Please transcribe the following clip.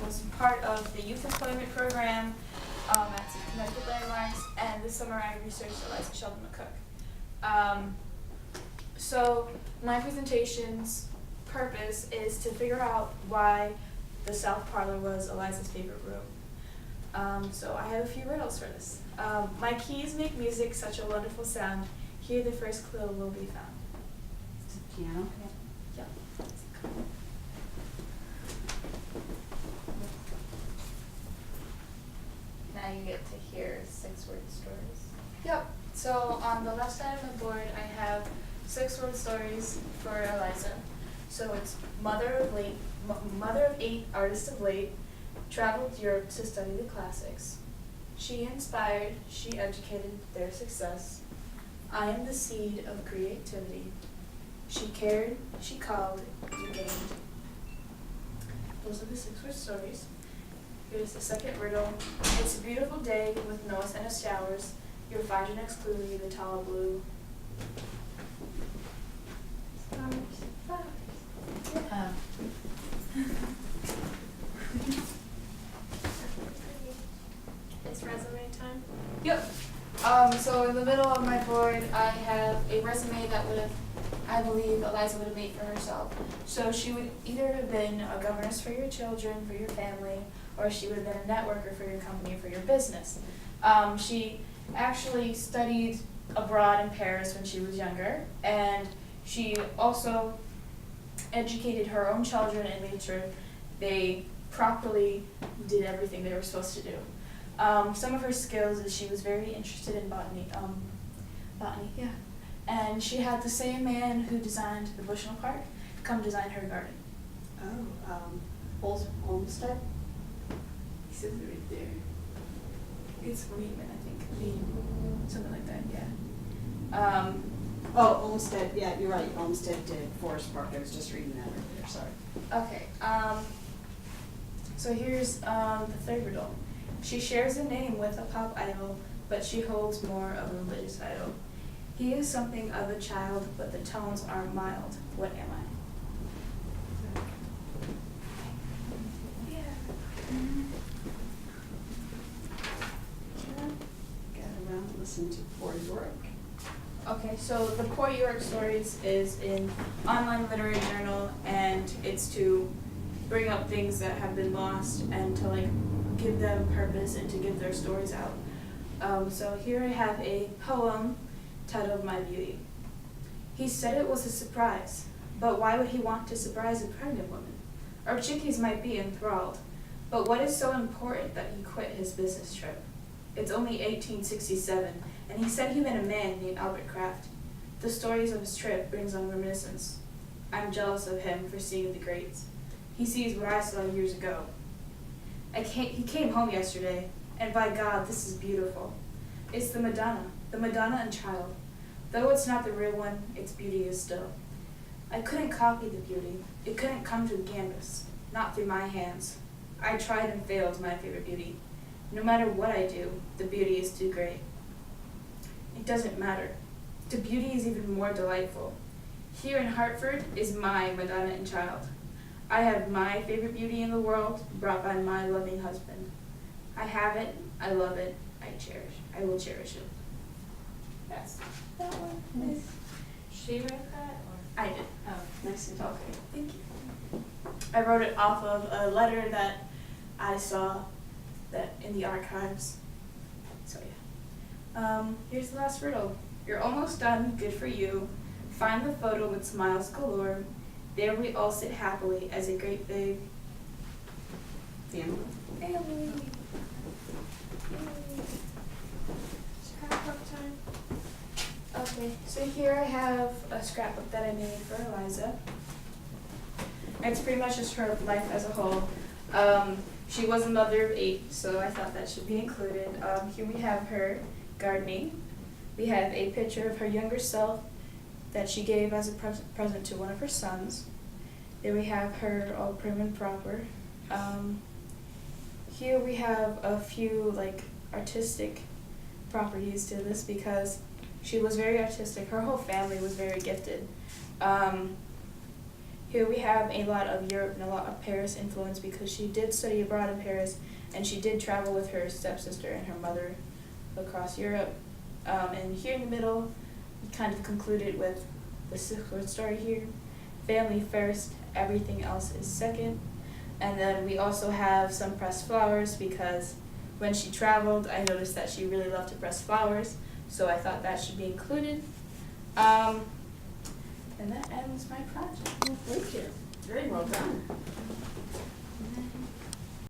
was part of the Youth Employment Program at Connecticut Landmarks, and this summer I researched Eliza Sheldon McCook. So my presentation's purpose is to figure out why the South Parlor was Eliza's favorite room. So I have a few riddles for this. My keys make music such a wonderful sound. Here the first clue will be found. Is it piano? Yeah. Now you get to hear 6-word stories. Yep. So on the left side of the board, I have 6-word stories for Eliza. So it's mother of 8, artist of late, traveled Europe to study the classics. She inspired, she educated their success. I am the seed of creativity. She cared, she called, you gained. Those are the 6-word stories. Here's the second riddle. It's a beautiful day with no and showers. You'll find your next clue in the tall blue. It's resume time. Yep. So in the middle of my board, I have a resume that I believe Eliza would have made for herself. So she would either have been a governess for your children, for your family, or she would have been a networker for your company, for your business. She actually studied abroad in Paris when she was younger, and she also educated her own children and made sure they properly did everything they were supposed to do. Some of her skills is she was very interested in botany, yeah. And she had the same man who designed the Bushnell Park come design her garden. Olmsted? He says it right there. It's Weedman, I think. Weed, something like that, yeah. Olmsted, yeah, you're right, Olmsted did Forest Park, I was just reading that earlier, sorry. Okay, so here's the third riddle. She shares a name with a pop idol, but she holds more of a religious idol. He is something of a child, but the tones are mild. What am I? Yeah. Got around to listen to Poor York. Okay, so the Poor York Stories is an online literary journal, and it's to bring up things that have been lost and to give them purpose and to give their stories out. So here I have a poem titled My Beauty. He said it was a surprise, but why would he want to surprise a pregnant woman? Our chickies might be enthralled, but what is so important that he quit his business trip? It's only 1867, and he said he met a man named Albert Kraft. The stories of his trip brings on reminiscence. I'm jealous of him for seeing the greats. He sees what I saw years ago. He came home yesterday, and by God, this is beautiful. It's the Madonna and Child. Though it's not the real one, its beauty is still. I couldn't copy the beauty. It couldn't come to the canvas, not through my hands. I tried and failed my favorite beauty. No matter what I do, the beauty is too great. It doesn't matter. The beauty is even more delightful. Here in Hartford is my Madonna and Child. I have my favorite beauty in the world, brought by my loving husband. I have it, I love it, I will cherish it. That's that one. Nice. She wrote that? Or? I did. Oh, Nice and talking. Thank you. I wrote it off of a letter that I saw that in the archives. So yeah. Here's the last riddle. You're almost done, good for you. Find the photo with smiles galore. There we all sit happily as a great big Family. family. Scrapbook time. Okay, so here I have a scrapbook that I made for Eliza. It's pretty much just her life as a whole. She was a mother of 8, so I thought that should be included. Here we have her gardening. We have a picture of her younger self that she gave as a present to one of her sons. There we have her all prim and proper. Here we have a few artistic properties to this because she was very artistic. Her whole family was very gifted. here we have a lot of Europe and a lot of Paris influence because she did study abroad in Paris and she did travel with her stepsister and her mother across Europe. And here in the middle, we kind of concluded with the six-word story here. Family first, everything else is second. And then we also have some pressed flowers because when she traveled, I noticed that she really loved to press flowers, so I thought that should be included. And that ends my project. Well, thank you. Very well done.